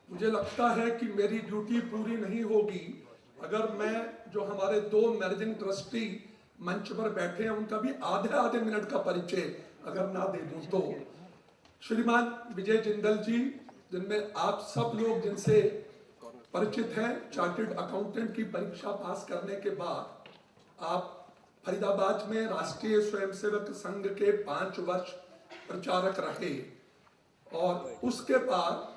मुझे लगता है कि मेरी ड्यूटी पूरी नहीं होगी अगर मैं जो हमारे दो मैनेजिंग ट्रस्टी मंच पर बैठे हैं उनका भी आधे आधे मिनट का परिचय अगर ना दे दूं तो श्रीमान विजय जिंदल जी, जिनमें आप सब लोग जिनसे परिचित हैं, चार्टर्ड अकाउंटेंट की परीक्षा पास करने के बाद आप फरीदाबाद में राष्ट्रीय स्वयंसेवक संघ के 5 वर्ष प्रचारक रहे और उसके बाद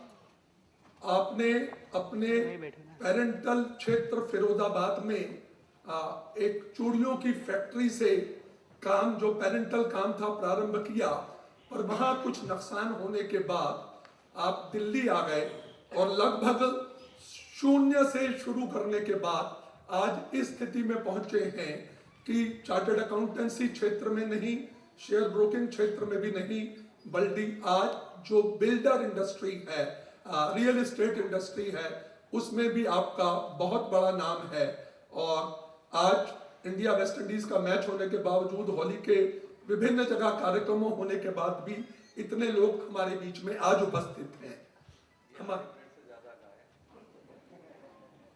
आपने अपने पेरेंटल क्षेत्र फिरोजाबाद में एक चूड़ियों की फैक्ट्री से काम, जो पेरेंटल काम था, प्रारंभ किया और वहां कुछ नुकसान होने के बाद आप दिल्ली आ गए और लगभग शून्य से शुरू करने के बाद आज इस स्थिति में पहुंचे हैं कि चार्टर्ड अकाउंटेंसी क्षेत्र में नहीं, शेयर ब्रोकिंग क्षेत्र में भी नहीं, बल्कि आज जो बिल्डर इंडस्ट्री है, रियल एस्टेट इंडस्ट्री है, उसमें भी आपका बहुत बड़ा नाम है। और आज इंडिया वेस्ट इंडीज का मैच होने के बावजूद, होली के विभिन्न जगह कार्यक्रमों होने के बाद भी इतने लोग हमारे बीच में आज उपस्थित हैं।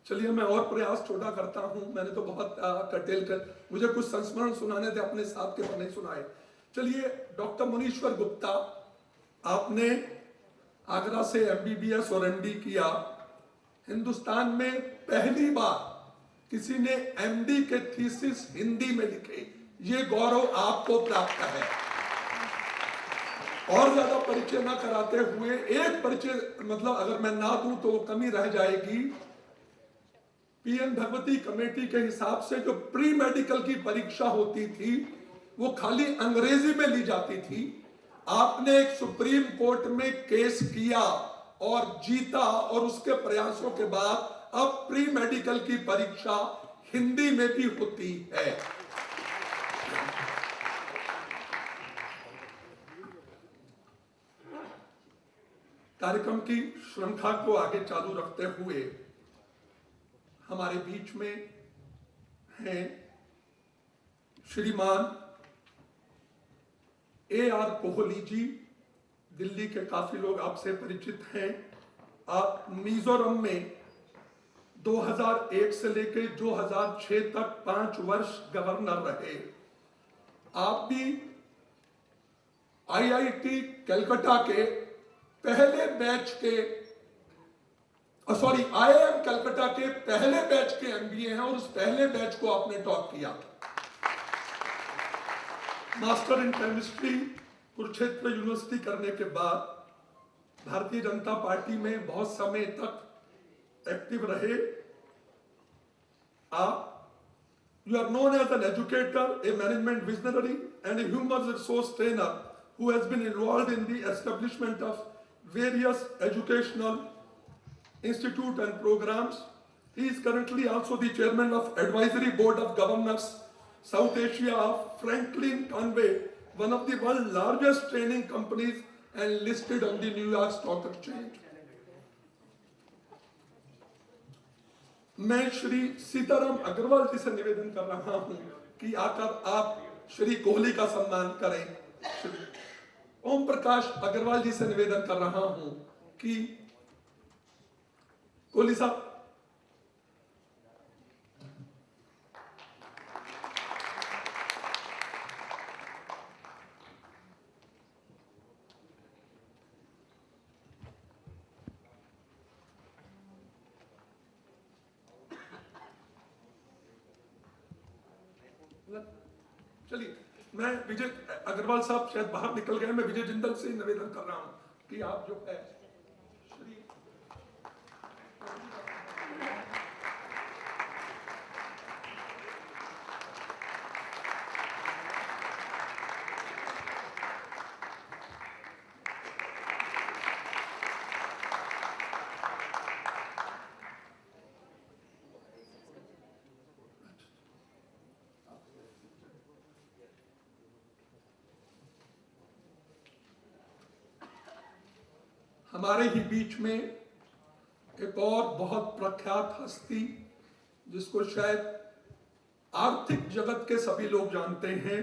चलिए मैं और प्रयास छोटा करता हूं, मैंने तो बहुत कटेल कर, मुझे कुछ संस्मरण सुनाने थे, अपने साथ के पर नहीं सुनाए। चलिए, डॉक्टर मुनीश्वर गुप्ता, आपने आगरा से MBBS और MD किया। हिंदुस्तान में पहली बार किसी ने MD के थीसिस हिंदी में लिखे, ये गौरव आपको प्राप्त है। और ज्यादा परिचय ना कराते हुए एक परिचय, मतलब अगर मैं ना दूं तो कमी रह जाएगी। PN भगवती कमेटी के हिसाब से जो प्री मेडिकल की परीक्षा होती थी वो खाली अंग्रेजी में ली जाती थी। आपने एक सुप्रीम कोर्ट में केस किया और जीता और उसके प्रयासों के बाद अब प्री मेडिकल की परीक्षा हिंदी में भी होती है। कार्यक्रम की श्रृंखला को आगे चालू रखते हुए हमारे बीच में हैं श्रीमान AR कोहली जी। दिल्ली के काफी लोग आपसे परिचित हैं। आप मिजोरम में 2001 से लेकर 2006 तक 5 वर्ष गवर्नर रहे। आप भी IIT कलकत्ता के पहले बैच के, IIM कलकत्ता के पहले बैच के MBA हैं और उस पहले बैच को आपने टॉप किया। Master in chemistry Kurukshetra university करने के बाद भारतीय जनता पार्टी में बहुत समय तक एक्टिव रहे। आप you are known as an educator, a management visionary and a human resource trainer who has been involved in the establishment of various educational institute and programs. He is currently also the chairman of Advisory Board of Governors South Asia of Franklin Conway, one of the world's largest training companies and listed on the New York Stock Exchange. मैं श्री सीताराम अग्रवाल जी से निवेदन कर रहा हूं कि आकर आप श्री कोहली का सम्मान करें। ओम प्रकाश अग्रवाल जी से निवेदन कर रहा हूं कि कोहली साहब, चलिए मैं विजय अग्रवाल साहब शायद बाहर निकल गए, मैं विजय जिंदल से निवेदन कर रहा हूं कि आप जो है श्री हमारे ही बीच में एक और बहुत प्रख्यात हस्ती, जिसको शायद आर्थिक जगत के सभी लोग जानते हैं,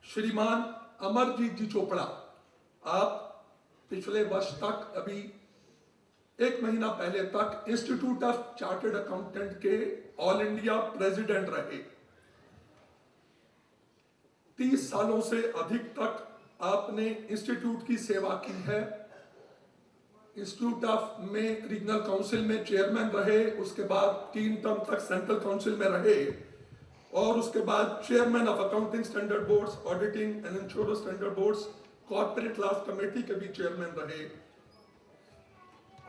श्रीमान अमरजीत जी चोपड़ा। आप पिछले वर्ष तक अभी 1 महीना पहले तक इंस्टीट्यूट ऑफ चार्टर्ड अकाउंटेंट के ऑल इंडिया प्रेसिडेंट रहे। 30 सालों से अधिक तक आपने इंस्टीट्यूट की सेवा की है। इंस्टीट्यूट ऑफ में रीजनल काउंसिल में चेयरमैन रहे, उसके बाद 3 टर्म तक सेंट्रल काउंसिल में रहे और उसके बाद chairman of accounting standard boards, auditing and insurance standard boards, corporate law committee के भी चेयरमैन रहे।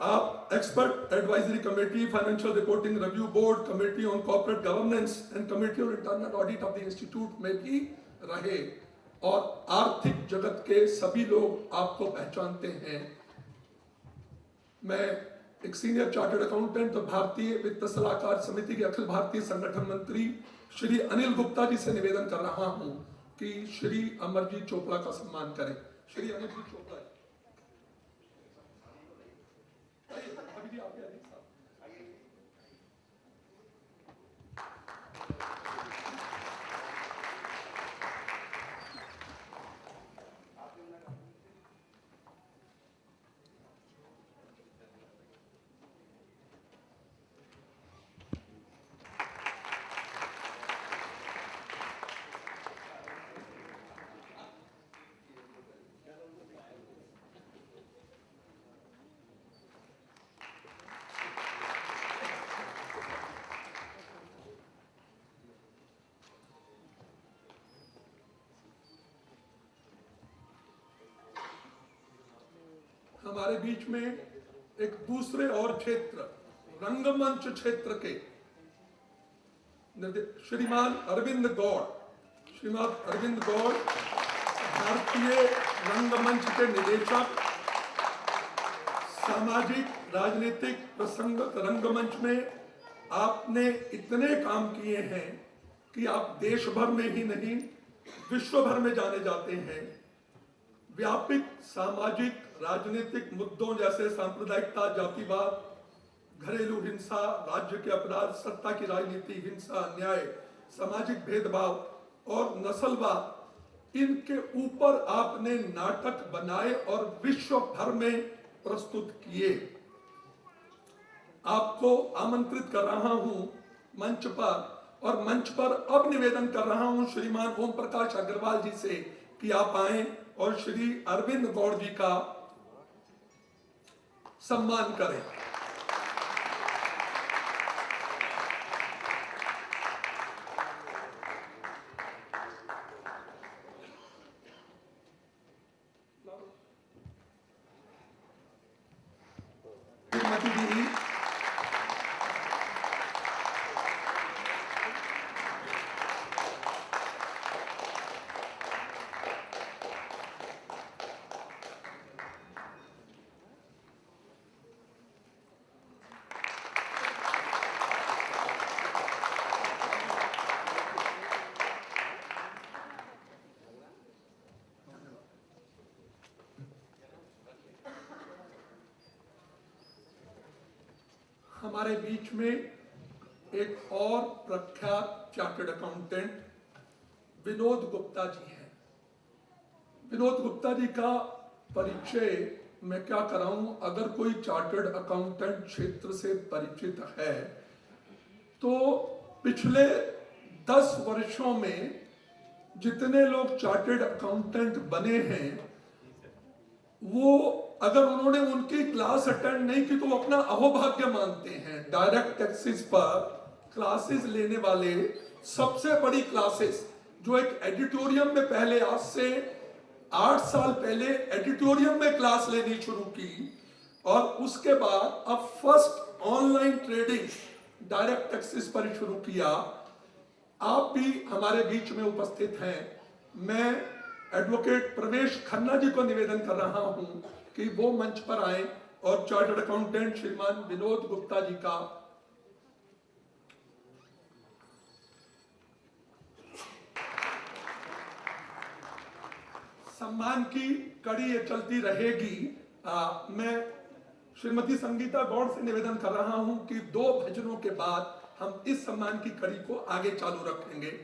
आप expert advisory committee, financial reporting review board, committee on corporate governance and committee on internal audit of the institute में भी रहे और आर्थिक जगत के सभी लोग आपको पहचानते हैं। मैं एक सीनियर चार्टर्ड अकाउंटेंट और भारतीय वित्त सलाहकार समिति के अखिल भारतीय संगठन मंत्री श्री अनिल गुप्ता जी से निवेदन कर रहा हूं कि श्री अमरजीत चोपड़ा का सम्मान करें। श्री अमरजीत चोपड़ा अभी आप हमारे बीच में एक दूसरे और क्षेत्र, रंगमंच क्षेत्र के श्रीमान अरविंद गौड़, श्रीमान अरविंद गौड़ भारतीय रंगमंच के निदेशक, सामाजिक राजनीतिक प्रसंग रंगमंच में आपने इतने काम किए हैं कि आप देश भर में ही नहीं विश्व भर में जाने जाते हैं। व्यापक सामाजिक राजनीतिक मुद्दों जैसे सांप्रदायिकता, जातिवाद, घरेलू हिंसा, राज्य के अपराध, सत्ता की राजनीति, हिंसा, न्याय, सामाजिक भेदभाव और नस्लवाद, इनके ऊपर आपने नाटक बनाए और विश्व भर में प्रस्तुत किए। आपको आमंत्रित कर रहा हूं मंच पर और मंच पर अब निवेदन कर रहा हूं श्रीमान ओम प्रकाश अग्रवाल जी से कि आप आए और श्री अरविंद गौड़ जी का सम्मान करें। हमारे बीच में एक और प्रख्यात चार्टर्ड अकाउंटेंट विनोद गुप्ता जी हैं। विनोद गुप्ता जी का परिचय मैं क्या कराऊं, अगर कोई चार्टर्ड अकाउंटेंट क्षेत्र से परिचित है तो पिछले 10 वर्षों में जितने लोग चार्टर्ड अकाउंटेंट बने हैं वो अगर उन्होंने उनकी क्लास अटेंड नहीं की तो वो अपना अहोभाग्य मानते हैं। डायरेक्ट टैक्सेस पर क्लासेस लेने वाले सबसे बड़ी क्लासेस जो एक एडिटोरियम में पहले आज से 8 साल पहले एडिटोरियम में क्लास लेनी शुरू की और उसके बाद अब first online trading direct taxes पर शुरू किया। आप भी हमारे बीच में उपस्थित हैं। मैं एडवोकेट प्रवेश खन्ना जी को निवेदन कर रहा हूं कि वो मंच पर आए और चार्टर्ड अकाउंटेंट श्रीमान विनोद गुप्ता जी का सम्मान की कड़ी ये चलती रहेगी। मैं श्रीमती संगीता गौड़ से निवेदन कर रहा हूं कि 2 भजनों के बाद हम इस सम्मान की कड़ी को आगे चालू रखेंगे।